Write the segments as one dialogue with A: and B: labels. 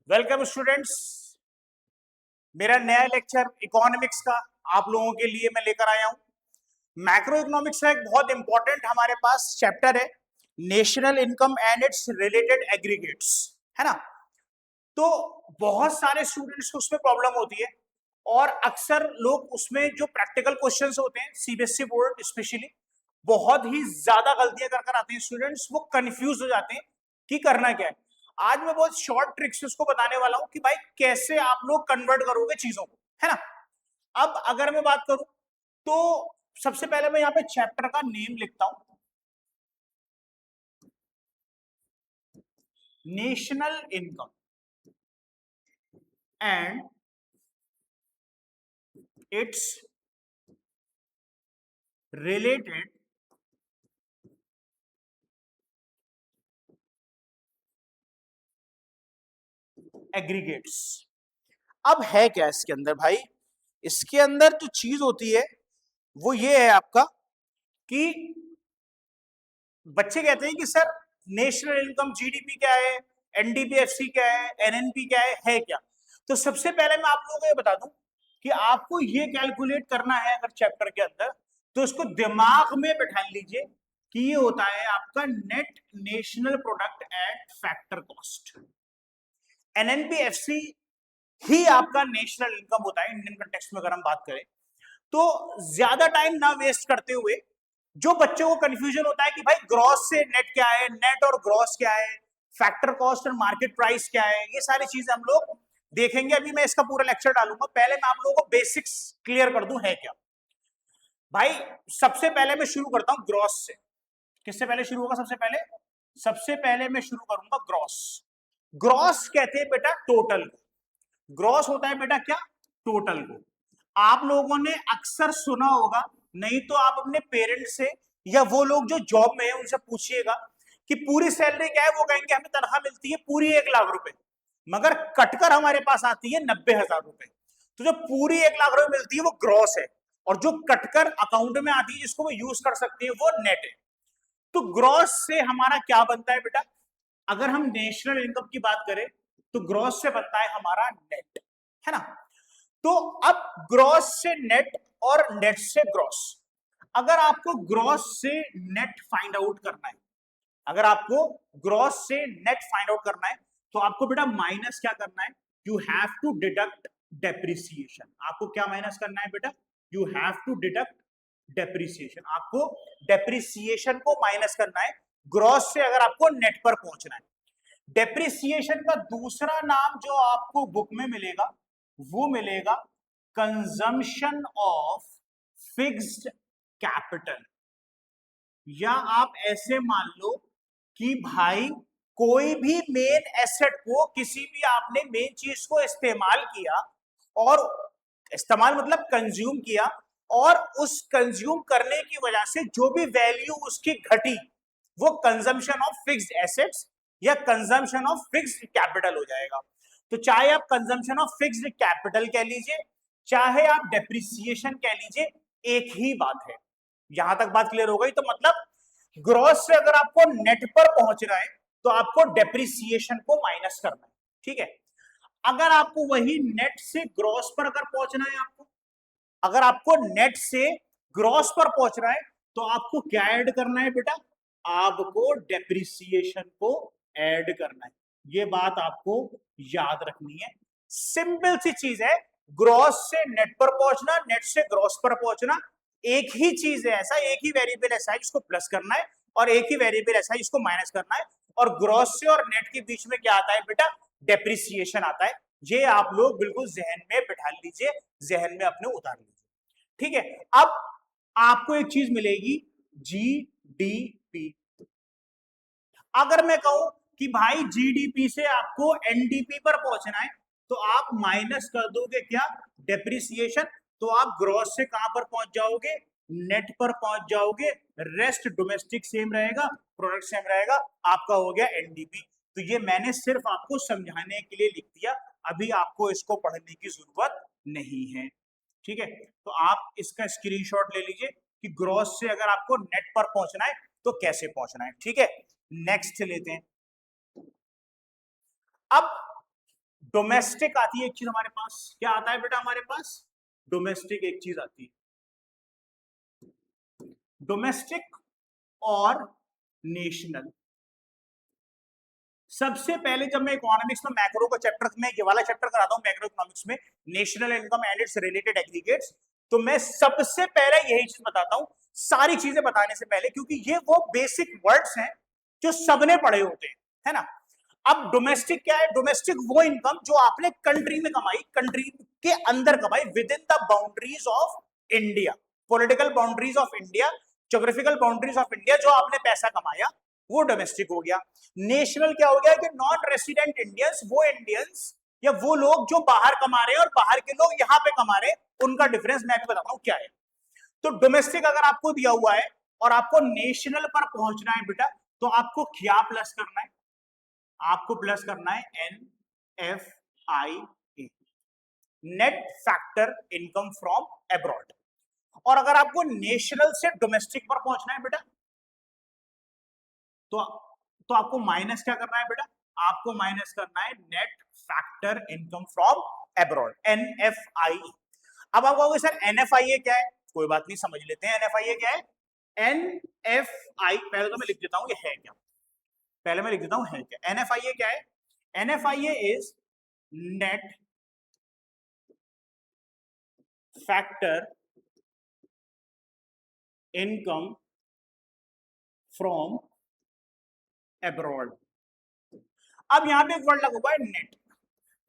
A: Welcome students. मेरा नया lecture economics का आप लोगों के लिए मैं लेकर आया हूं। मैक्रो इकोनॉमिक्स का एक बहुत इंपॉर्टेंट हमारे पास चैप्टर है, national income and it's related aggregates, है ना। तो बहुत सारे स्टूडेंट्स को उसमें प्रॉब्लम होती है और अक्सर लोग उसमें जो प्रैक्टिकल क्वेश्चंस होते हैं सीबीएसई बोर्ड स्पेशली बहुत ही ज्यादा गलतियां कर आते हैं स्टूडेंट्स, वो कंफ्यूज हो जाते हैं कि करना क्या है। आज मैं बहुत शॉर्ट ट्रिक्स उसको बताने वाला हूं कि भाई कैसे आप लोग कन्वर्ट करोगे चीजों को, है ना। अब अगर मैं बात करूं तो सबसे पहले मैं यहाँ पे चैप्टर का नेम लिखता हूं, national income and it's related aggregates. अब है क्या इसके अंदर भाई, इसके अंदर जो चीज होती है वो ये है आपका कि बच्चे कहते हैं कि सर नेशनल इनकम जीडीपी क्या है, एनडीपीएफसी क्या है, एनएनपी क्या है क्या। तो सबसे पहले मैं आप लोगों को ये बता दूं कि आपको ये कैलकुलेट करना है अगर चैप्टर के अंदर, तो इसको दिमाग में बैठा लीजिए कि ये होता है आपका net national product at factor cost. NNPFC ही आपका नेशनल इनकम होता है इंडियन कंटेक्स्ट में अगर हम बात करें। तो ज्यादा टाइम ना वेस्ट करते हुए, जो बच्चों को कंफ्यूजन होता है कि भाई ग्रॉस से नेट क्या है, नेट और ग्रॉस क्या है, फैक्टर कॉस्ट और मार्केट प्राइस क्या है, ये सारी चीजें हम लोग देखेंगे। अभी मैं इसका पूरा लेक्चर डालूंगा, पहले मैं आप लोगों को बेसिक्स क्लियर कर दूं है क्या। भाई सबसे पहले मैं शुरू करता हूं ग्रॉस से। किससे पहले शुरू होगा? सबसे पहले मैं शुरू करूंगा ग्रॉस। ग्रॉस कहते हैं बेटा टोटल को। ग्रॉस होता है बेटा क्या? टोटल को। आप लोगों ने अक्सर सुना होगा, नहीं तो आप अपने पेरेंट्स से या वो लोग जो जॉब में है उनसे पूछिएगा कि पूरी सैलरी क्या है। वो कहेंगे हमें तनख्वाह मिलती है पूरी 1 लाख रुपए, मगर कटकर हमारे पास आती है 90,000 रुपए। तो जो पूरी 1 लाख रुपए मिलती है वो ग्रॉस है, और जो कटकर अकाउंट में आती है जिसको वो यूज कर सकती है वो नेट है। तो ग्रॉस से हमारा क्या बनता है बेटा? अगर हम नेशनल इनकम की बात करें तो ग्रॉस से बनता है हमारा नेट, है ना। तो अब ग्रॉस से नेट और नेट से ग्रॉस, अगर आपको ग्रॉस से नेट फाइंड आउट करना है, अगर आपको ग्रॉस से नेट फाइंड आउट करना है तो आपको बेटा माइनस क्या करना है? You have to deduct depreciation. आपको क्या माइनस करना है बेटा? You have to deduct depreciation. आपको डेप्रिसिएशन को माइनस करना है ग्रॉस से अगर आपको नेट पर पहुंचना है। डेप्रिसिएशन का दूसरा नाम जो आपको बुक में मिलेगा वो मिलेगा कंजम्पशन ऑफ फिक्स्ड कैपिटल। या आप ऐसे मान लो कि भाई कोई भी मेन एसेट को, किसी भी आपने मेन चीज को इस्तेमाल किया, और इस्तेमाल मतलब कंज्यूम किया, और उस कंज्यूम करने की वजह से जो भी वैल्यू उसकी घटी वो कंजम्पशन ऑफ फिक्स्ड एसेट्स या कंजम्पशन ऑफ फिक्स्ड कैपिटल हो जाएगा। तो चाहे आप कंजम्पशन ऑफ फिक्स्ड कैपिटल कह लीजिए, चाहे आप डेप्रिसिएशन कह लीजिए, एक ही बात है। यहां तक बात क्लियर हो गई? तो मतलब ग्रॉस से अगर आपको नेट पर पहुंचना है तो आपको डेप्रिसिएशन को माइनस करना है, ठीक है। अगर आपको वही नेट से ग्रॉस पर अगर पहुंचना है, अगर आपको नेट से ग्रॉस पर पहुंचना है तो आपको क्या ऐड करना है बेटा? आपको डेप्रिसिएशन को ऐड करना है। ये बात आपको याद रखनी है। सिंपल सी चीज है, ग्रॉस से नेट पर पहुंचना, नेट से ग्रॉस पर पहुंचना एक ही चीज है। ऐसा एक ही वेरिएबल ऐसा है जिसको प्लस करना है, और एक ही वेरिएबल ऐसा है जिसको माइनस करना है। और ग्रॉस से और नेट के बीच में क्या आता है बेटा? डेप्रिसिएशन आता है। ये आप लोग बिल्कुल जहन में बिठा लीजिए, जहन में अपने उतार लीजिए, ठीक है। अब आपको एक चीज मिलेगी जीडीपी। अगर मैं कहूं कि भाई जीडीपी से आपको एनडीपी पर पहुंचना है तो आप माइनस कर दोगे क्या? डेप्रिसिएशन। तो आप ग्रॉस से कहां पर पहुंच जाओगे? नेट पर पहुंच जाओगे। रेस्ट डोमेस्टिक सेम रहेगा, प्रोडक्ट सेम रहेगा, आपका हो गया एनडीपी। तो ये मैंने सिर्फ आपको समझाने के लिए लिख दिया, अभी आपको इसको पढ़ने की जरूरत नहीं है, ठीक है। तो आप इसका स्क्रीनशॉट ले लीजिए कि ग्रॉस से अगर आपको नेट पर पहुंचना है तो कैसे पहुंचना है, ठीक है। नेक्स्ट लेते हैं। अब डोमेस्टिक आती है एक चीज हमारे पास, क्या आता है बेटा हमारे पास, डोमेस्टिक एक चीज आती है, डोमेस्टिक और नेशनल। सबसे पहले जब मैं इकोनॉमिक्स में मैक्रो का चैप्टर में ये वाला चैप्टर कराता हूं मैक्रो इकोनॉमिक्स में, national income and it's related aggregates, तो मैं सबसे पहले यही चीज बताता हूं सारी चीजें बताने से पहले, क्योंकि ये वो बेसिक वर्ड्स हैं जो सबने पढ़े होते हैं, है ना। अब डोमेस्टिक क्या है, डोमेस्टिक वो इनकम जो आपने कंट्री में कमाई, कंट्री के अंदर कमाई, with in the boundaries of India, political boundaries of India, geographical boundaries of India, जो आपने पैसा कमाया वो डोमेस्टिक हो गया। नेशनल क्या हो गया कि नॉन रेसिडेंट इंडियंस, वो इंडियंस या वो लोग जो बाहर कमा रहे हैं और बाहर के लोग यहां पे कमा रहे हैं, उनका डिफरेंस मैं बताता हूं क्या है। तो डोमेस्टिक अगर आपको दिया हुआ है और आपको नेशनल पर पहुंचना है बेटा, तो आपको क्या प्लस करना है, आपको प्लस करना है NFIA, net factor income from abroad. और अगर आपको नेशनल से डोमेस्टिक पर पहुंचना है बेटा, तो आपको माइनस क्या करना है बेटा, आपको माइनस करना है net factor income from abroad, NFIA। अब आप कहोगे सर NFIA क्या है, कोई बात नहीं समझ लेते हैं NFIA क्या है। NFI पहले तो मैं लिख देता हूं ये है क्या, पहले मैं लिख देता हूं है क्या। NFIA क्या है, NFIA is net factor income from abroad. अब यहां पे एक वर्ड लगा हुआ है नेट,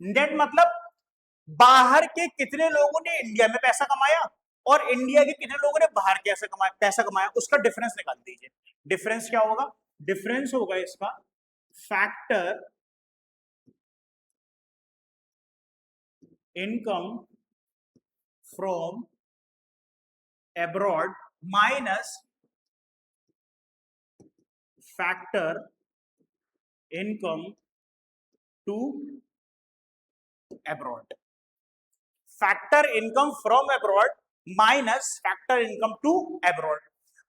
A: नेट मतलब बाहर के कितने लोगों ने इंडिया में पैसा कमाया और इंडिया के कितने लोगों ने बाहर कैसे कमाया, पैसा कमाया, उसका डिफरेंस निकाल दीजिए। डिफरेंस क्या होगा, डिफरेंस होगा इसका factor income from abroad minus factor income to abroad. Factor income from abroad minus factor income to abroad.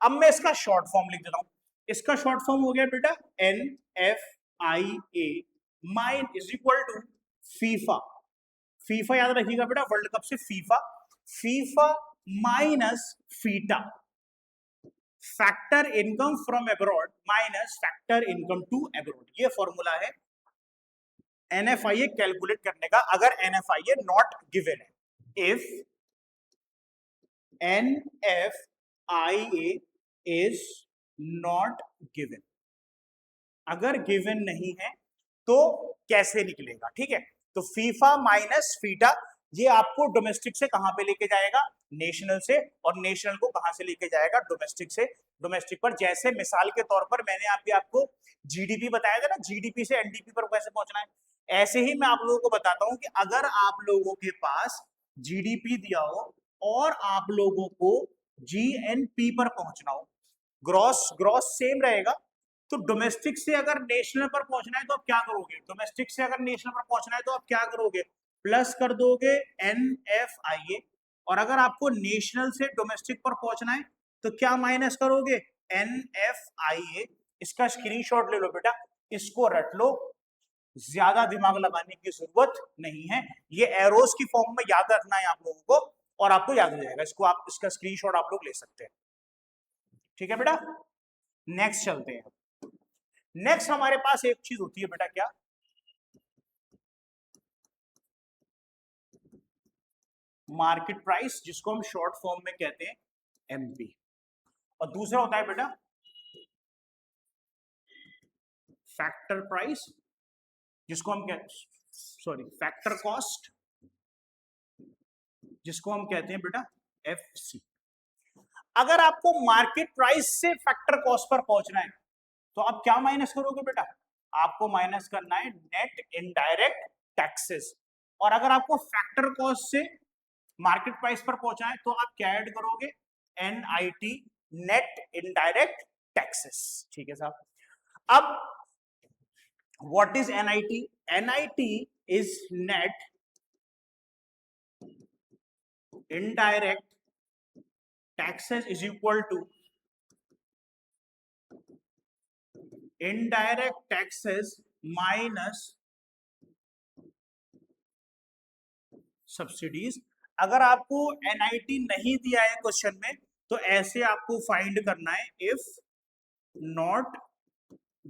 A: अब मैं इसका शॉर्ट फॉर्म लिख देता हूं, इसका शॉर्ट फॉर्म हो गया बेटा NFIA mine is equal to FIFA, FIFA याद रखिएगा बेटा वर्ल्ड कप से FIFA, FIFA minus FITA, factor income from abroad minus factor income to abroad. ये फॉर्मूला है NFIA कैलकुलेट करने का, अगर NFIA नॉट गिवन है। If NFIA is not given, अगर गिवन नहीं है तो कैसे निकलेगा, ठीक है। तो फीफा माइनस फीटा ये आपको डोमेस्टिक से कहां पे लेके जाएगा, नेशनल से, और नेशनल को कहां से लेके जाएगा, डोमेस्टिक से डोमेस्टिक पर। जैसे मिसाल के तौर पर मैंने आपको जीडीपी बताया था ना, जीडीपी से एनडीपी पर कैसे पहुंचना है, ऐसे ही मैं आप लोगों को बताता हूं कि अगर आप लोगों के पास जीडीपी दिया हो और आप लोगों को जीएनपी पर पहुंचना हो, ग्रॉस ग्रॉस सेम रहेगा, तो डोमेस्टिक से अगर नेशनल पर पहुंचना है तो आप क्या करोगे, डोमेस्टिक से अगर नेशनल पर पहुंचना है तो आप क्या करोगे, प्लस कर दोगे NFIA, और अगर आपको नेशनल से डोमेस्टिक पर पहुंचना है तो क्या माइनस करोगे, NFIA। इसका स्क्रीनशॉट ले लो बेटा, इसको रट लो, ज्यादा दिमाग लगाने की जरूरत नहीं है, ये एरोस की फॉर्म में याद रखना है आप लोगों को और आपको याद हो जाएगा। इसको आप इसका स्क्रीनशॉट आप लोग ले सकते हैं, ठीक है बेटा। नेक्स्ट चलते हैं। नेक्स्ट हमारे पास एक चीज होती है बेटा, क्या, मार्केट प्राइस, जिसको हम शॉर्ट फॉर्म में कहते हैं MP, और दूसरा होता है बेटा फैक्टर प्राइस, जिसको हम फैक्टर कॉस्ट, जिसको हम कहते हैं बेटा FC। अगर आपको मार्केट प्राइस से फैक्टर कॉस्ट पर पहुंचना है तो आप क्या माइनस करोगे बेटा, आपको माइनस करना है नेट इनडायरेक्ट टैक्सेस। और अगर आपको फैक्टर कॉस्ट से मार्केट प्राइस पर पहुंचा है तो आप क्या ऐड करोगे, NIT, नेट इनडायरेक्ट टैक्सेस, ठीक है साहब। अब what is NIT, NIT is net indirect taxes is equal to indirect taxes minus subsidies. अगर आपको एनआईटी नहीं दिया है क्वेश्चन में तो ऐसे आपको फाइंड करना है इफ नॉट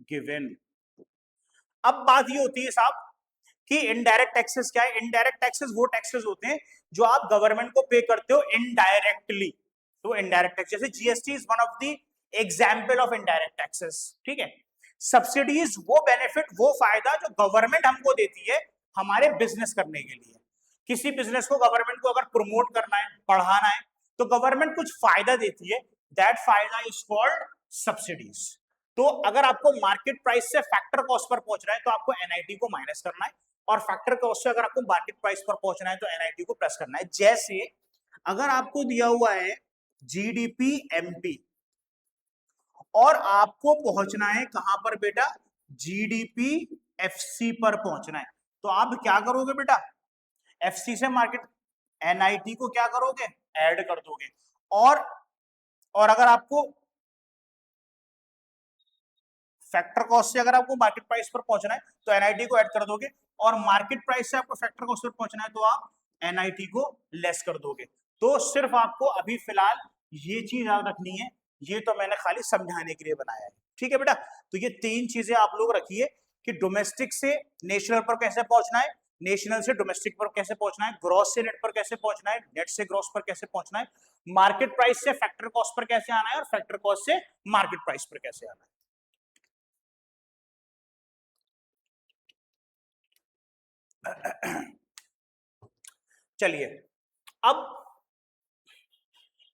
A: गिवन। अब बात ये होती है साहब कि इनडायरेक्ट टैक्सेस क्या है। इनडायरेक्ट टैक्सेस वो टैक्सेस होते हैं जो आप गवर्नमेंट को पे करते हो इनडायरेक्टली। तो इनडायरेक्ट टैक्स जैसे GST is one of the example of indirect taxes, ठीक है। सब्सिडीज वो बेनिफिट, वो फायदा जो गवर्नमेंट हमको देती है हमारे बिजनेस करने के लिए। किसी बिजनेस को गवर्नमेंट को अगर प्रमोट करना है, बढ़ाना है, तो गवर्नमेंट कुछ फायदा देती है, दैट फायदा इज कॉल्ड सब्सिडीज। तो अगर आपको मार्केट प्राइस से फैक्टर कॉस्ट पर पहुंचना है तो आपको एनआईटी को माइनस करना है, और फैक्टर कॉस्ट से अगर आपको मार्केट प्राइस पर पहुंचना है तो एनआईटी को प्लस करना है। जैसे अगर आपको दिया हुआ है जीडीपी एमपी और आपको पहुंचना है कहां पर बेटा, जीडीपी एफसी पर पहुंचना है, तो आप क्या करोगे बेटा, एफसी से मार्केट एनआईटी को क्या करोगे, ऐड कर दोगे। और अगर आपको फैक्टर कॉस्ट से अगर आपको मार्केट प्राइस पर पहुंचना है तो एनआईटी को ऐड कर दोगे, और मार्केट प्राइस से आपको फैक्टर कॉस्ट पर पहुंचना है तो आप एनआईटी को लेस कर दोगे। तो सिर्फ आपको अभी फिलहाल ये चीज याद रखनी है, ये तो मैंने खाली समझाने के लिए बनाया है, ठीक है बेटा। तो ये तीन चीजें आप लोग रखिए कि डोमेस्टिक से नेशनल पर कैसे पहुंचना है, नेशनल से डोमेस्टिक पर कैसे पहुंचना है, ग्रॉस से नेट पर कैसे पहुंचना है, नेट से ग्रॉस पर कैसे पहुंचना है, मार्केट प्राइस से फैक्टर कॉस्ट पर कैसे आना है, और फैक्टर कॉस्ट से मार्केट प्राइस पर कैसे आना है। चलिए अब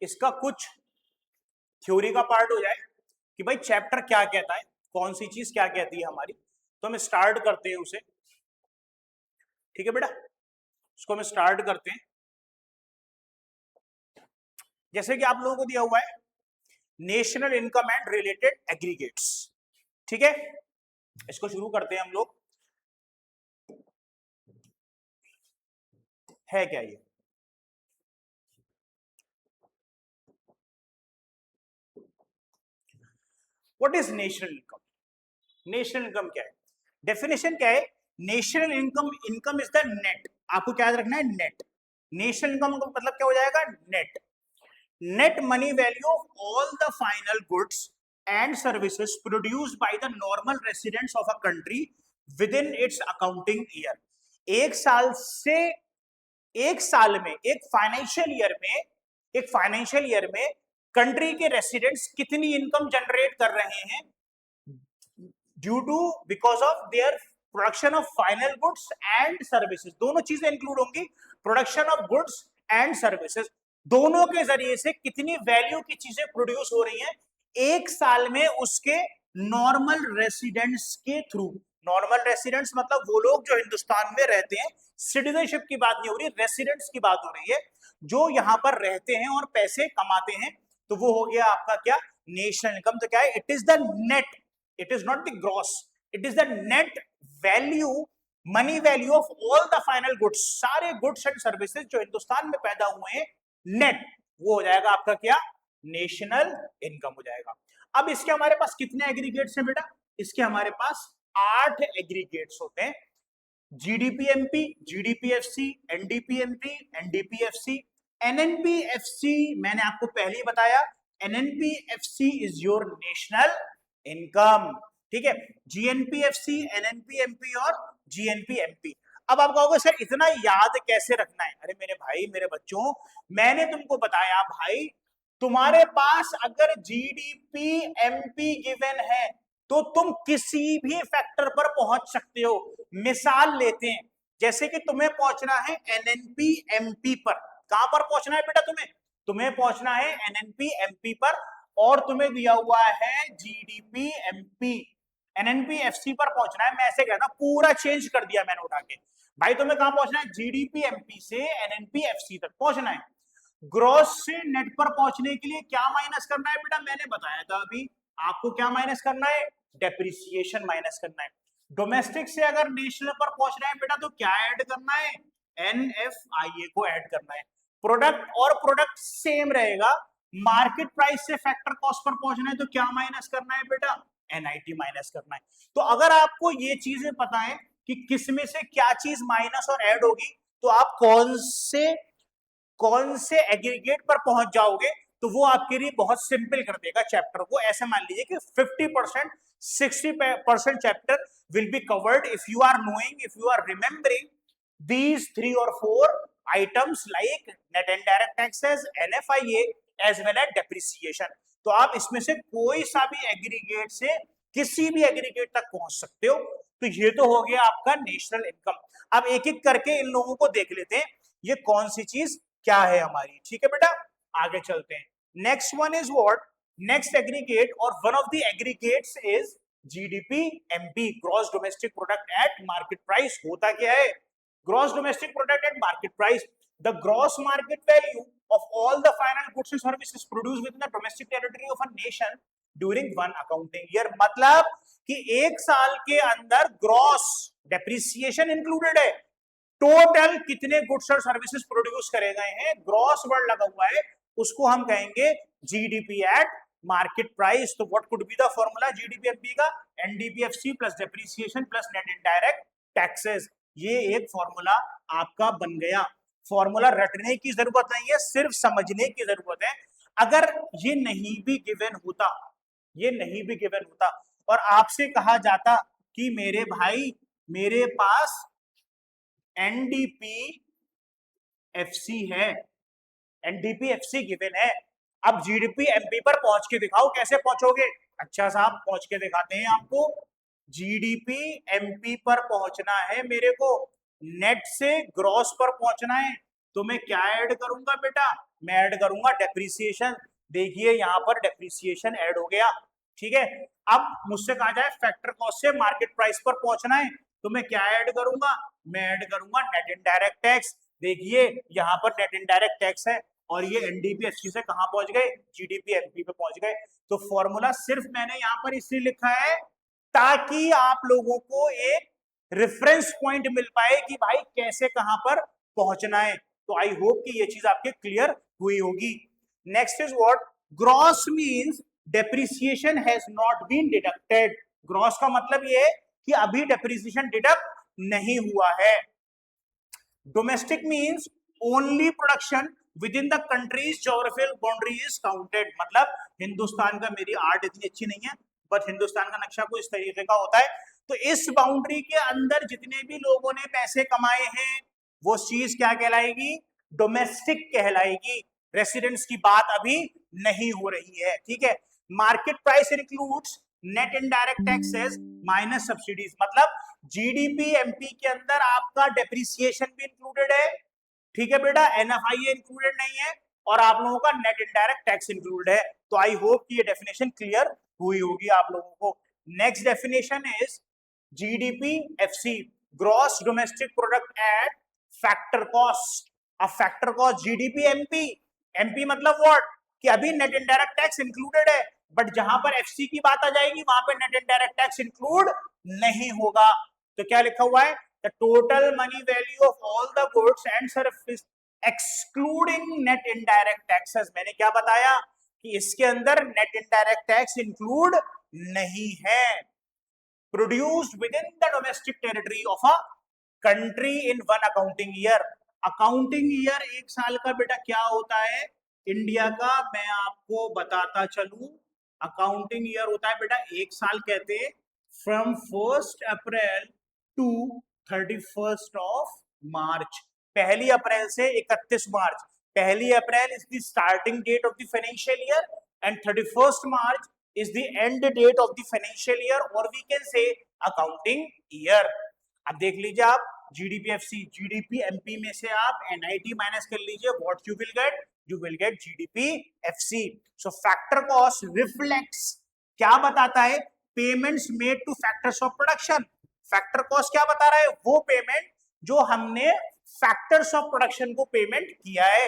A: इसका कुछ थ्योरी का पार्ट हो जाए कि भाई चैप्टर क्या कहता है, कौन सी चीज क्या कहती है हमारी। तो हम स्टार्ट करते हैं उसे, ठीक है बेटा, उसको हम स्टार्ट करते हैं। जैसे कि आप लोगों को दिया हुआ है national income and related aggregates, ठीक है, इसको शुरू करते हैं हम लोग। है क्या ये, what is national income. National income क्या है, डेफिनेशन क्या है, national income, income is the net, आपको क्या याद रखना है, नेट। नेशनल इनकम मतलब क्या हो जाएगा, net, net money value of all the final goods and services produced by the normal residents of a country with in its accounting year. एक साल से, एक साल में, एक फाइनेंशियल ईयर में, एक फाइनेंशियल ईयर में कंट्री के रेसिडेंट्स कितनी इनकम जनरेट कर रहे हैं due to, because of their production of final goods and services. दोनों चीजें इंक्लूड होंगी, production of goods and services, दोनों के जरिए से कितनी वैल्यू की चीजें प्रोड्यूस हो रही हैं एक साल में उसके नॉर्मल रेसिडेंट्स के थ्रू। नॉर्मल रेसिडेंट्स मतलब वो लोग जो हिंदुस्तान में रहते हैं, सिटीजनशिप की बात नहीं हो रही, रेसिडेंट्स की बात हो रही है, जो यहां पर रहते हैं और पैसे कमाते हैं। तो वो हो गया आपका क्या, नेशनल इनकम। तो क्या है, it is the net, it is not the gross, it is the net value, money value of all the final goods, सारे goods and services जो हिंदुस्तान में पैदा हुए हैं, नेट, वो हो जाएगा आपका क्या, नेशनल इनकम हो जाएगा। अब इसके हमारे पास कितने एग्रीगेट्स हैं बेटा, इसके हमारे पास 8 एग्रीगेट्स होते हैं, जीडीपीएमपी, जीडीपीएफसी, एनडीपीएमपी, एनडीपीएफसी, एनएनपीएफसी। मैंने आपको पहले ही बताया, एनएनपीएफसी इज योर नेशनल इनकम, ठीक है, जीएनपीएफसी, एनएनपीएमपी और जीएनपीएमपी। अब आप कहोगे सर इतना याद कैसे रखना है, अरे मेरे भाई मेरे बच्चों, मैंने तुमको बताया भाई, तुम्हारे पास अगर जीडीपी एमपी गिवन है तो तुम किसी भी फैक्टर पर पहुंच सकते हो। मिसाल लेते हैं, जैसे कि तुम्हें पहुंचना है एनएनपी एमपी पर, कहां पर पहुंचना है बेटा, तुम्हें पहुंचना है एनएनपी एमपी पर, और तुम्हें दिया हुआ है जीडीपी एमपी, एनएनपी एफसी पर पहुंचना है। मैं ऐसे कहता, पूरा चेंज कर दिया मैंने उठा के, भाई तुम्हें कहां पहुंचना है, जीडीपी एमपी से एनएनपी एफसी तक पहुंचना है। ग्रॉस से नेट पर पहुंचने के लिए क्या माइनस करना है बेटा, मैंने बताया था अभी, आपको क्या माइनस करना है, डेप्रिसिएशन माइनस करना है। डोमेस्टिक से अगर नेशनल पर पहुंचना है बेटा तो क्या ऐड करना है, एनएफआईए को ऐड करना है। प्रोडक्ट और प्रोडक्ट सेम रहेगा, मार्केट प्राइस से फैक्टर कॉस्ट पर पहुंचना है तो क्या माइनस करना है बेटा, एनआईटी माइनस करना है। तो अगर आपको ये चीजें पता है कि किस में से क्या चीज माइनस और ऐड होगी, तो आप कौन से एग्रीगेट पर पहुंच जाओगे, तो वो आपके लिए बहुत सिंपल कर देगा चैप्टर को। ऐसे मान लीजिए कि 50% 60% chapter will be covered if you are knowing, if you are remembering these 3 or 4 items like net and direct taxes, NFIA as well as depreciation। तो आप इसमें से कोई सा भी एग्रीगेट से किसी भी एग्रीगेट तक पहुंच सकते हो। तो ये तो हो गया आपका नेशनल इनकम। अब एक एक करके इन लोगों को देख लेते हैं ये कौन सी चीज क्या है हमारी। ठीक है बेटा, आगे चलते हैं। Next one is what, next aggregate और one of the aggregates is GDP MP, gross domestic product at market price. होता क्या है, gross domestic product at market price, the gross market value of all the final goods and services produced within the domestic territory of a nation during one accounting year। मतलब कि एक साल के अंदर gross depreciation included है, total कितने goods और services produce करे गए हैं, ग्रॉस वर्ड लगा हुआ है, उसको हम कहेंगे जीडीपी एट मार्केट प्राइस। तो what could be the formula GDP MP का, NDPFC plus depreciation plus net indirect taxes. ये एक फॉर्मूला आपका बन गया। फॉर्मूला रटने की जरूरत नहीं है, सिर्फ समझने की जरूरत है। अगर ये नहीं भी गिवन होता, ये नहीं भी गिवन होता और आपसे कहा जाता कि मेरे भाई मेरे पास एनडीपी एफसी है, एनडीपी एफसी गिवन है, अब जीडीपी एमपी पर पहुंच के दिखाओ, कैसे पहुंचोगे? अच्छा साहब पहुंच के दिखाते हैं आपको। जीडीपी एमपी पर पहुंचना है मेरे को, नेट से ग्रॉस पर पहुंचना है, तो मैं क्या ऐड करूंगा बेटा, मैं ऐड करूंगा डेप्रिसिएशन। देखिए यहां पर डेप्रिसिएशन ऐड हो गया। ठीक है, अब मुझसे कहा जाए फैक्टर कॉस्ट से मार्केट प्राइस पर पहुंचना है, तो मैं क्या ऐड करूंगा, मैं ऐड करूंगा नेट इनडायरेक्ट टैक्स। देखिए यहां पर नेट इनडायरेक्ट टैक्स है और ये एनडीपीएफसी से कहां पहुंच गए, जीडीपी एमपी पे पहुंच गए। तो फॉर्मूला सिर्फ मैंने यहां पर इसलिए लिखा है ताकि आप लोगों को एक रेफरेंस पॉइंट मिल पाए कि भाई कैसे कहां पर पहुंचना है। तो आई होप कि ये चीज आपके क्लियर हुई होगी। Next is what, gross means depreciation has not been deducted. Gross का मतलब ये है कि अभी डेप्रिसिएशन डिडक्ट नहीं हुआ है। Domestic means only production with in the countries geographical boundary is counted. मतलब हिंदुस्तान का, मेरी आर्ट इतनी अच्छी नहीं है बट हिंदुस्तान का नक्शा कुछ इस तरीके का होता है, तो इस बाउंड्री के अंदर जितने भी लोगों ने पैसे कमाए हैं वो चीज क्या कहलाएगी, डोमेस्टिक कहलाएगी। रेसिडेंट्स की बात अभी नहीं हो रही है। ठीक है, market price includes net indirect taxes minus subsidies. मतलब जीडीपी एमपी के अंदर आपका डेप्रिसिएशन भी इंक्लूडेड है, ठीक है बेटा, एनएफआईए इंक्लूडेड नहीं है, और आप लोगों का नेट इनडायरेक्ट टैक्स इंक्लूडेड है। तो आई होप कि ये डेफिनेशन क्लियर हुई होगी आप लोगों को। Next definition is GDP FC, gross domestic product at factor cost. अब factor cost GDP MP, MP मतलब व्हाट, कि अभी नेट इनडायरेक्ट टैक्स इंक्लूडेड है, बट जहां पर एफसी की बात आ जाएगी वहां पर नेट इनडायरेक्ट टैक्स इंक्लूड नहीं होगा। तो क्या लिखा हुआ है, the total money value of all the goods and services excluding net indirect taxes। मैंने क्या बताया कि इसके अंदर नेट इनडायरेक्ट टैक्स इंक्लूड नहीं है। Produced with in the domestic territory of a country in one accounting year. Accounting year एक साल का बेटा क्या होता है इंडिया का, मैं आपको बताता चलूं। अकाउंटिंग ईयर होता है बेटा एक साल, कहते हैं फ्रॉम 1 अप्रैल टू 31 मार्च। पहली अप्रैल से 31 मार्च। पहली अप्रैल is the starting date of the financial year and 31 March is the end date of the financial year, और we can say accounting year. अब देख लीजिए आप, जीडीपीएफसी जीडीपी एमपी में से आप एनआईटी माइनस कर लीजिए, what you will get, you will get GDP FC. So factor cost reflects, क्या बताता है, payments made two factors of production. Factor cost क्या बता रहा है, वो पेमेंट जो हमने फैक्टर्स ऑफ प्रोडक्शन को पेमेंट किया है।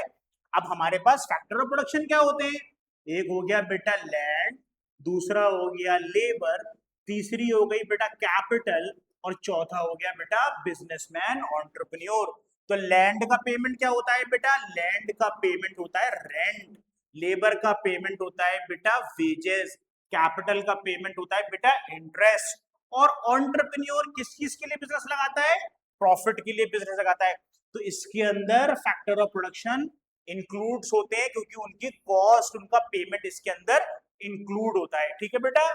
A: अब हमारे पास फैक्टर ऑफ प्रोडक्शन क्या होते हैं, एक हो गया बेटा लैंड, दूसरा हो गया लेबर, तीसरी हो गई बेटा कैपिटल, और चौथा हो गया बेटा बिजनेसमैन एंटरप्रेन्योर। तो लैंड का पेमेंट क्या होता है बेटा, लैंड का पेमेंट होता है रेंट, लेबर का पेमेंट होता है बेटा वेजेस, कैपिटल का पेमेंट होता है बेटा इंटरेस्ट, और एंटरप्रेन्योर किस चीज के लिए बिजनेस लगाता है, प्रॉफिट के लिए बिजनेस लगाता है। तो इसके अंदर फैक्टर ऑफ प्रोडक्शन इंक्लूड्स होते हैं, क्योंकि उनकी कॉस्ट, उनका पेमेंट इसके अंदर इंक्लूड होता है। ठीक है बेटा।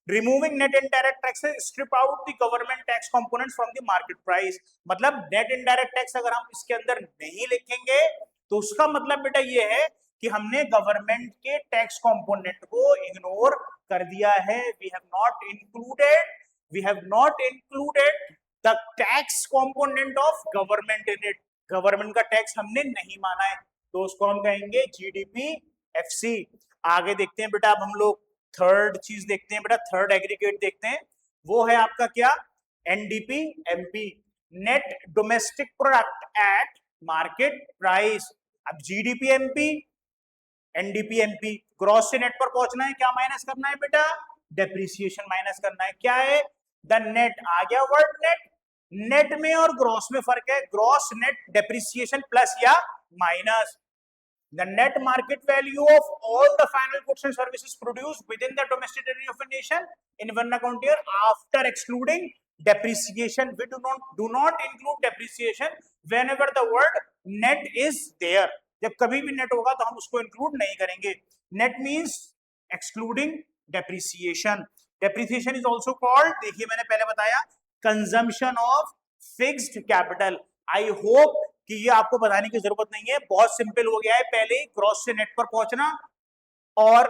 A: Removing net indirect tax, strip out the government tax components from the market price. मतलब नेट इनडायरेक्ट टैक्स अगर हम इसके अंदर नहीं लिखेंगे तो उसका मतलब बेटा ये है कि हमने गवर्नमेंट के टैक्स कंपोनेंट को इग्नोर कर दिया है। We have not included the tax component of government in it. Government का टैक्स हमने नहीं माना है, तो उसको हम कहेंगे जीडीपी एफसी। आगे देखते हैं बेटा, अब हम लोग थर्ड चीज देखते हैं बेटा, थर्ड एग्रीगेट देखते हैं। वो है आपका क्या, NDP MP, net domestic product at market price. अब GDP MP, NDP MP, gross से नेट पर पहुंचना है, क्या माइनस करना है बेटा, डेप्रिसिएशन माइनस करना है। क्या है, द नेट, आ गया वर्ड नेट। नेट में और ग्रॉस में फर्क है, ग्रॉस नेट डेप्रिसिएशन प्लस या minus. The net market value of all the final goods and services produced within the domestic territory of a nation in one account year after excluding depreciation. We do not include depreciation whenever the word net is there. जब कभी भी net होगा तो हम उसको include नहीं करेंगे। Net means excluding depreciation. Depreciation is also called, देखिए मैंने पहले बताया, consumption of fixed capital. I hope कि ये आपको बताने की जरूरत नहीं है, बहुत सिंपल हो गया है। पहले ही ग्रॉस से नेट पर पहुंचना और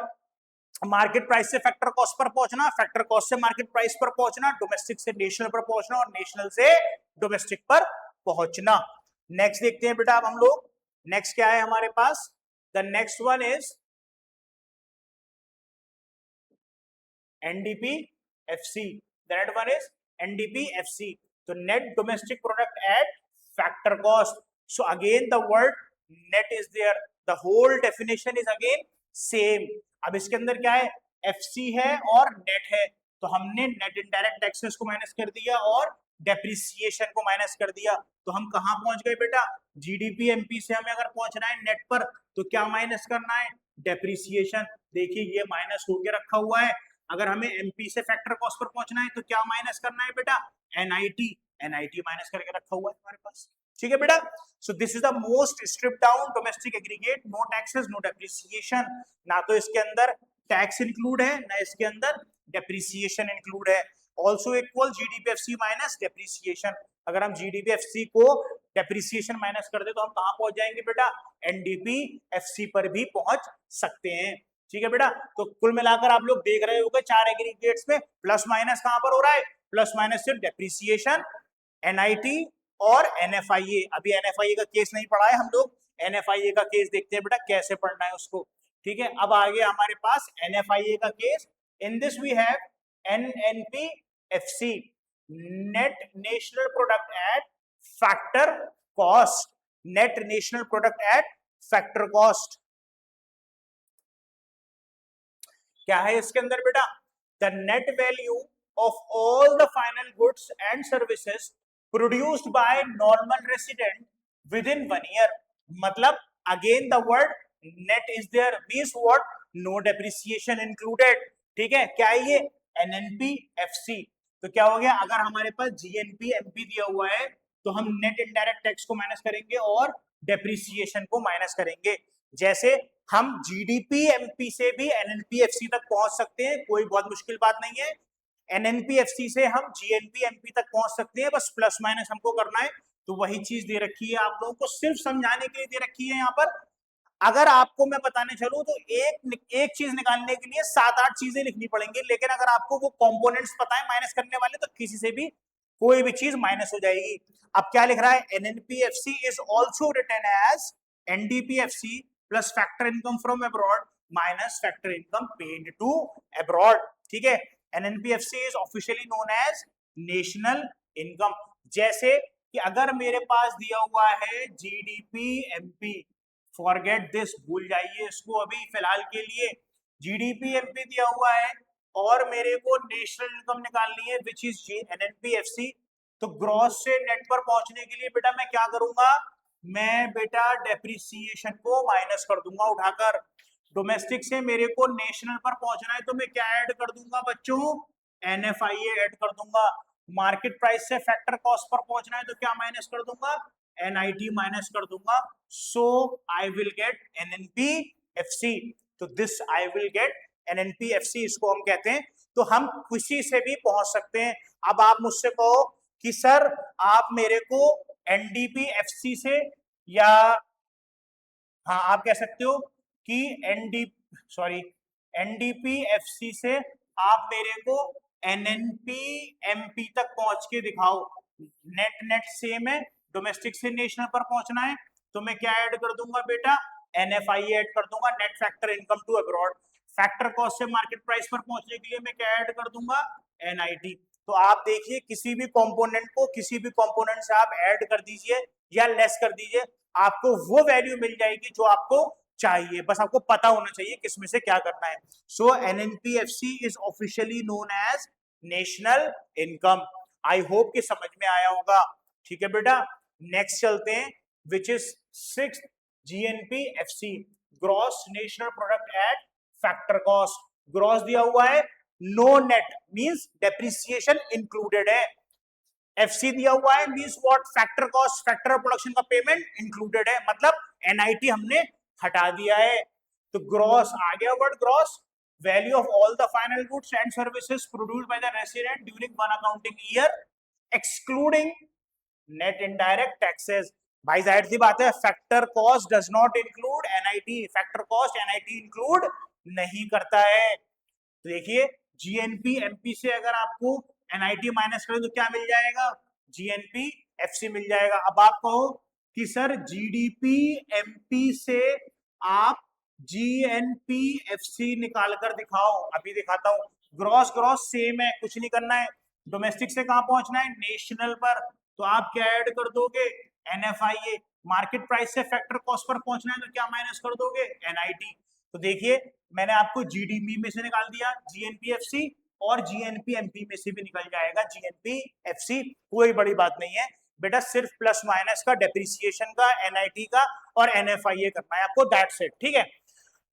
A: मार्केट प्राइस से फैक्टर कॉस्ट पर पहुंचना, फैक्टर कॉस्ट से मार्केट प्राइस पर पहुंचना, डोमेस्टिक से नेशनल पर पहुंचना और नेशनल से डोमेस्टिक पर पहुंचना। नेक्स्ट देखते हैं बेटा अब हम लोग, नेक्स्ट क्या है हमारे पास, the next one is NDP FC. The next one is NDP FC. तो net domestic product at factor cost. So again the word net is there, the whole definition is again same. अब इसके अंदर क्या है, FC है और net है, तो हमने net indirect taxes को माइनस कर दिया और डेप्रिसिएशन को माइनस कर दिया। तो हम कहाँ पहुंच गए बेटा, जीडीपी एमपी से हमें अगर पहुंचना है नेट पर तो क्या माइनस करना है, डेप्रिसिएशन। देखिए ये माइनस होके रखा हुआ है। अगर हमें एमपी से फैक्टर कॉस्ट पर पहुंचना है तो क्या माइनस करना है बेटा, एनआईटी। एनआईटी माइनस करके रखा हुआ है हमारे पास। ठीक है बेटा। So this is the most strip down domestic aggregate, no taxes no depreciation. ना तो इसके अंदर टैक्स इंक्लूड है, ना इसके अंदर डेप्रिसिएशन इंक्लूड है। Also equal GDPFC minus depreciation. अगर हम जीडीपीएफसी को डेप्रिसिएशन माइनस कर दे तो हम कहां पहुंच जाएंगे बेटा, एनडीपीएफसी पर भी पहुंच सकते हैं। ठीक है बेटा। तो कुल मिलाकर आप लोग देख रहे होंगे चार एग्रीगेट्स में प्लस माइनस कहां पर हो रहा है, प्लस माइनस सिर्फ डेप्रिसिएशन, एनआईटी और एनएफआईए। अभी एनएफआईए का केस नहीं पढ़ा है हम लोग, एनएफआईए का केस देखते हैं बेटा कैसे पढ़ना है उसको। ठीक है, अब आ गया हमारे पास एनएफआईए का case. In this we have NNPFC, net national product at factor cost. Net national product at factor cost क्या है इसके अंदर बेटा, the net value of all the final goods and services produced by normal resident within 1 year. मतलब again the word net is there means what, no depreciation included. ठीक है, क्या है ये, एनएनपीएफसी। तो क्या हो गया, अगर हमारे पास जीएनपी एमपी दिया हुआ है तो हम नेट इनडायरेक्ट टैक्स को माइनस करेंगे और डेप्रिसिएशन को माइनस करेंगे। जैसे हम जीडीपी एमपी से भी एनएनपीएफसी तक पहुंच सकते हैं, कोई बहुत मुश्किल बात नहीं है। एनएनपीएफसी से हम जीएनपी एमपी तक पहुंच सकते हैं, बस प्लस माइनस हमको करना है। तो वही चीज दे रखी है आप लोगों को, सिर्फ समझाने के लिए दे रखी है यहाँ पर। अगर आपको मैं बताने चलूं तो एक चीज निकालने के लिए 7-8 चीजें लिखनी पड़ेंगी, लेकिन अगर आपको वो कंपोनेंट्स पता है माइनस करने वाले तो किसी से भी कोई भी चीज माइनस हो जाएगी। अब क्या लिख रहा है, NNPFC is also written as NDPFC plus factor income from abroad minus factor income paid to abroad. ठीक है, NNPFC is officially known as national income. जैसे कि अगर मेरे पास दिया हुआ है जीडीपी एमपी, फॉरगेट दिस, भूल जाइए इसको अभी फिलहाल के लिए। जीडीपी एमपी दिया हुआ है और मेरे को नेशनल इनकम निकालनी है विच इज एनएनपीएफसी। तो ग्रॉस से नेट पर पहुंचने के लिए बेटा मैं क्या करूंगा, मैं बेटा डेप्रिसिएशन को माइनस कर दूंगा उठाकर। डोमेस्टिक से मेरे को नेशनल पर पहुंचना है तो मैं क्या ऐड कर दूंगा बच्चों, एनएफआईए ऐड कर दूंगा। मार्केट प्राइस से फैक्टर कॉस्ट पर पहुंचना है तो क्या माइनस कर दूंगा, NIT माइनस कर दूंगा, सो आई विल गेट NNPFC। तो this I will get NNPFC, इसको हम कहते हैं। तो हम किसी से भी पहुंच सकते हैं। अब आप मुझसे कहो कि सर आप मेरे को NDPFC से, या हाँ आप कह सकते हो कि NDPFC से आप मेरे को NNPMP तक पहुंच के दिखाओ। नेट नेट सेम है, डोमेस्टिक से नेशनल पर पहुंचना है, तो मैं क्या ऐड कर दूंगा बेटा, NFI ऐड कर दूंगा, net factor income to abroad. Factor cost से मार्केट प्राइस पर पहुंचने के लिए मैं क्या ऐड कर दूंगा, NIT। तो आप देखिए किसी भी कंपोनेंट को किसी भी कंपोनेंट से आप ऐड कर दीजिए या लेस कर दीजिए, आपको वो वैल्यू मिल जाएगी जो आपको चाहिए। बस आपको पता होना चाहिए किसमें से क्या करना है। So NNPFC is officially known as national income. I hope कि समझ में आया होगा। ठीक है बेटा, नेक्स्ट चलते हैं, which is 6th GNPFC, gross national product at factor cost. Gross दिया हुआ है, no net means depreciation included है। FC दिया हुआ है means what, factor cost, factor production का पेमेंट इंक्लूडेड है, मतलब NIT हमने हटा दिया है। तो ग्रॉस आ गया word gross, value of all the final goods and services produced by the resident during one accounting year excluding net indirect taxes. भाई जाहिर सी बात है, factor cost does not include NIT, factor cost NIT include नहीं करता है। तो देखिए GNPMP से अगर आपको NIT माइनस करें तो क्या मिल जाएगा, GNPFC मिल जाएगा। अब आप कहो कि सर GDPMP से आप GNPFC निकाल कर दिखाओ, अभी दिखाता हूं। ग्रॉस ग्रॉस सेम है, कुछ नहीं करना है। डोमेस्टिक से कहां पहुंचना है, नेशनल पर, तो आप क्या ऐड कर दोगे, NFIA। मार्केट प्राइस से फैक्टर कॉस्ट पर पहुंचना है तो क्या माइनस कर दोगे, NIT। तो देखिए मैंने आपको GDP में से निकाल दिया GNPFC, और GNPMP में से भी निकल जाएगा GNPFC। कोई बड़ी बात नहीं है बेटा, सिर्फ प्लस माइनस का, डेप्रिसिएशन का, NIT का और NFIA करना है आपको, दैट्स इट। ठीक है,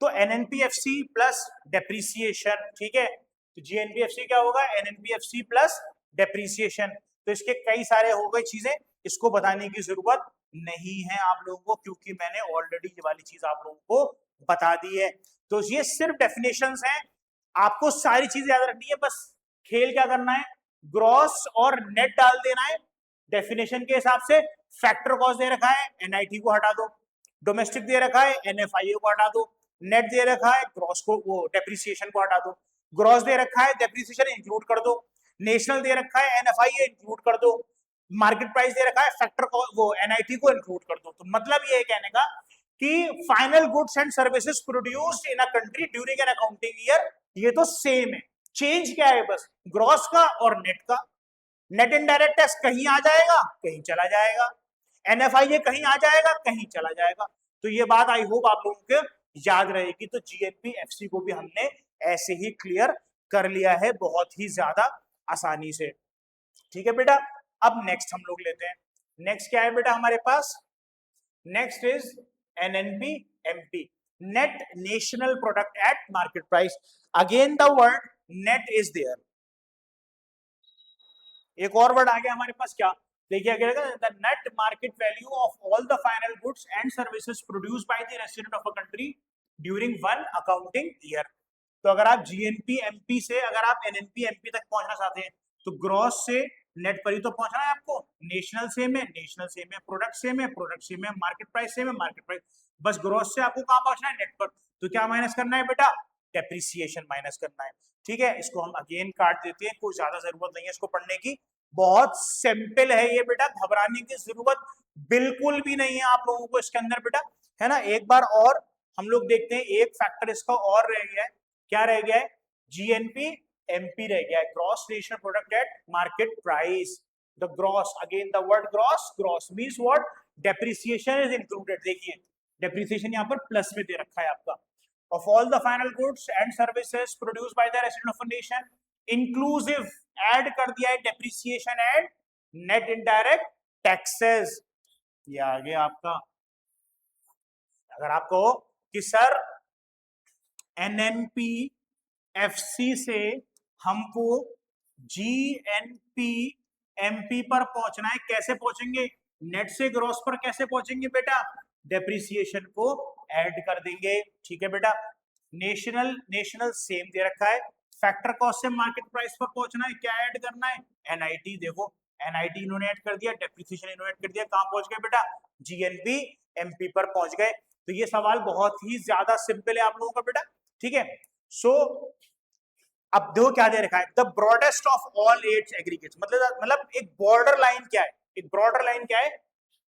A: तो NNPFC प्लस डेप्रिसिएशन, ठीक है, तो GNPFC क्या होगा, NNPFC प्लस डेप्रिसिएशन। तो इसके कई सारे हो गए चीजें, इसको बताने की जरूरत नहीं है आप लोगों को, क्योंकि मैंने ऑलरेडी ये वाली चीज आप लोगों को बता दी है। तो ये सिर्फ डेफिनेशंस हैं, आपको सारी चीजें याद रखनी है। बस खेल क्या करना है, ग्रॉस और नेट डाल देना है डेफिनेशन के हिसाब से। फैक्टर कॉस्ट दे रखा है, NIT को हटा दो। डोमेस्टिक दे रखा है, NFIA को हटा दो। नेट दे रखा है, ग्रॉस को, वो डेप्रिसिएशन को हटा दो। ग्रॉस दे रखा है, डेप्रिसिएशन इंक्लूड कर दो। नेशनल दे रखा है, NFIA इंक्लूड कर दो। मार्केट प्राइस दे रखा है, फैक्टर को, वो NIT को इंक्लूड कर दो। तो मतलब ये है कहने का कि final goods and services produced in a country during an accounting year, ये तो सेम है। चेंज क्या है, बस ग्रॉस का और नेट का। नेट इनडायरेक्ट टैक्स कहीं आ जाएगा कहीं चला जाएगा, NFIA कहीं आ जाएगा कहीं चला जाएगा। तो ये बात आई होप आप लोगों को याद रहेगी। तो GNPFC को भी हमने ऐसे ही क्लियर कर लिया है बहुत ही ज्यादा आसानी से। ठीक है बेटा, अब नेक्स्ट हम लोग लेते हैं। नेक्स्ट क्या है बेटा हमारे पास, next is NNPMP, net national product at market price. Again the word net is there. एक और वर्ड आ गया हमारे पास, क्या देखिए अगर the net market value of all the final goods and services produced by the resident of a country during one accounting year. तो अगर आप GNPMP से अगर आप NNPMP तक पहुंचना चाहते हैं तो ग्रॉस से नेट पर ही तो पहुंचना है आपको। नेशनल सेम है, नेशनल सेम है, प्रोडक्ट सेम है, प्रोडक्ट सेम है, मार्केट प्राइस सेम है, मार्केट प्राइस। बस ग्रॉस से आपको कहां पहुंचना है, नेट पर। तो क्या माइनस करना है बेटा, डेप्रिसिएशन माइनस करना है। ठीक है, इसको हम अगेन काट देते हैं, कोई ज्यादा जरूरत नहीं है इसको पढ़ने की, बहुत सिंपल है ये बेटा, घबराने की जरूरत बिल्कुल भी नहीं है आप लोगों को इसके अंदर बेटा, है ना। एक बार और हम लोग देखते हैं, एक फैक्टर इसका और रह गया है, क्या रह गया है, GNPMP रह गया है, gross national product at market price. The gross, again the word gross, gross means what, depreciation is included. देखिए डेप्रिसिएशन यहाँ पर प्लस में दे रखा है आपका, of all the final goods and services produced by the resident of a nation inclusive, add कर दिया है depreciation and net indirect taxes. ये आ गया आपका। अगर आप कहो कि सर NNPFC से हमको GNPMP पर पहुंचना है, कैसे पहुंचेंगे, नेट से ग्रॉस पर कैसे पहुंचेंगे बेटा, डेप्रिसिएशन को ऐड कर देंगे, ठीक है बेटा। नेशनल नेशनल सेम दे रखा है, फैक्टर कॉस्ट से मार्केट प्राइस पर पहुंचना है, क्या ऐड करना है, एनआईटी। देखो एनआईटी इन्होंने ऐड कर दिया, डेप्रिसिएशन इन्होंने ऐड कर दिया, कहां पहुंच गए बेटा, जीएनपी एमपी पर पहुंच गए। तो ये सवाल बहुत ही ज्यादा सिंपल है आप लोगों का बेटा, ठीक है। सो अब देखो क्या दे रखा है, द ब्रॉडेस्ट ऑफ ऑल एट्स एग्रीगेट्स, मतलब एक बॉर्डर लाइन क्या है, एक ब्रॉडर लाइन क्या है,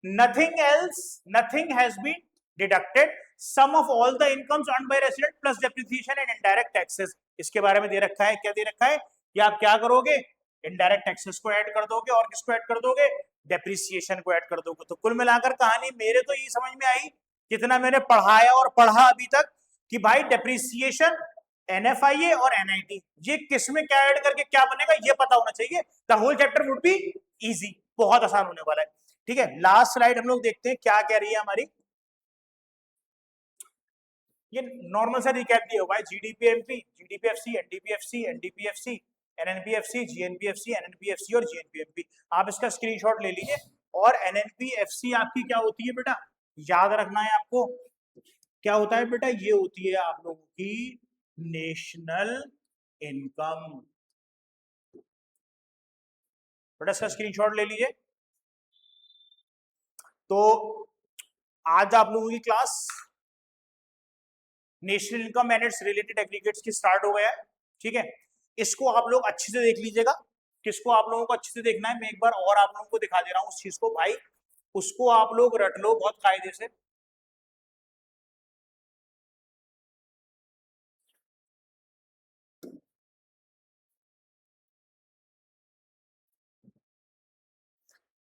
A: nothing else, nothing has been deducted, sum of all the incomes earned by resident plus depreciation and indirect taxes. इसके बारे में दे रखा है, क्या दे रखा है कि आप क्या करोगे, इनडायरेक्ट टैक्सेस को ऐड कर दोगे और किसको ऐड कर दोगे, डेप्रिसिएशन को ऐड कर दोगे। तो कुल मिलाकर कहानी मेरे तो ये समझ में आई, कितना मैंने पढ़ाया और पढ़ा अभी तक, कि भाई डेप्रिसिएशन, एनएफआईए और एनआईटी, ये किस में क्या ऐड करके क्या बनेगा ये पता होना चाहिए। The whole chapter would be easy, बहुत आसान होने वाला है, ठीक है। लास्ट स्लाइड हम लोग देखते हैं क्या कह रही है हमारी, ये नॉर्मल सा रिकैप दिया हुआ है, जीडीपीएमपी, जीडीपीएफसी, एनडीपीएफसी, एनडीपीएफसी, एनएनपीएफसी, जीएनपीएफसी, एनएनपीएफसी और जीएनपीएमपी। आप इसका स्क्रीनशॉट ले लीजिए। और एनएनपीएफसी आपकी क्या होती है बेटा, याद रखना है आपको, क्या होता है बेटा, ये होती है आप लोगों की नेशनल इनकम। बेटा इसका स्क्रीनशॉट ले लीजिए। तो आज आप लोगों की class national income and it's related aggregates की स्टार्ट हो गया है, ठीक है। इसको आप लोग अच्छे से देख लीजिएगा, किसको आप लोगों को अच्छे से देखना है, मैं एक बार और आप लोगों को दिखा दे रहा हूं उस चीज को, भाई उसको आप लोग रट लो बहुत कायदे से।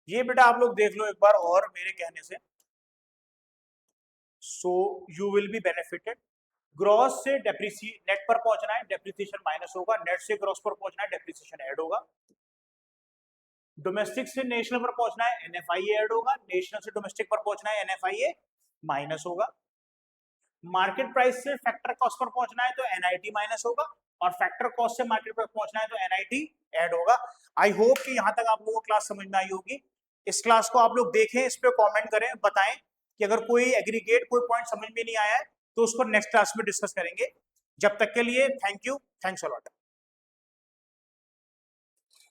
A: ये बेटा आप लोग देख लो एक बार और मेरे कहने से, so you will be benefited. Gross से डेप्रिसिएशन, नेट पर पहुंचना है, डेप्रिसिएशन माइनस होगा, नेट से ग्रॉस पर पहुंचना है, डेप्रिसिएशन ऐड होगा। डोमेस्टिक से नेशनल पर पहुंचना है, एनएफआईए ऐड होगा, नेशनल से डोमेस्टिक पर पहुंचना है, एनएफआईए माइनस होगा। मार्केट प्राइस से फैक्टर कॉस्ट पर पहुंचना है तो एनआईटी माइनस होगा, और फैक्टर कॉस्ट से मार्केट पर पहुंचना है तो एनआईटी ऐड होगा। आई होप कि यहां तक आप लोगों को क्लास समझ में आई होगी। इस क्लास को आप लोग देखें, इस पे कमेंट करें, बताएं कि अगर कोई एग्रीगेट कोई पॉइंट समझ में नहीं आया है तो उसको नेक्स्ट क्लास में डिस्कस करेंगे। जब तक के लिए thank you, thanks a lot.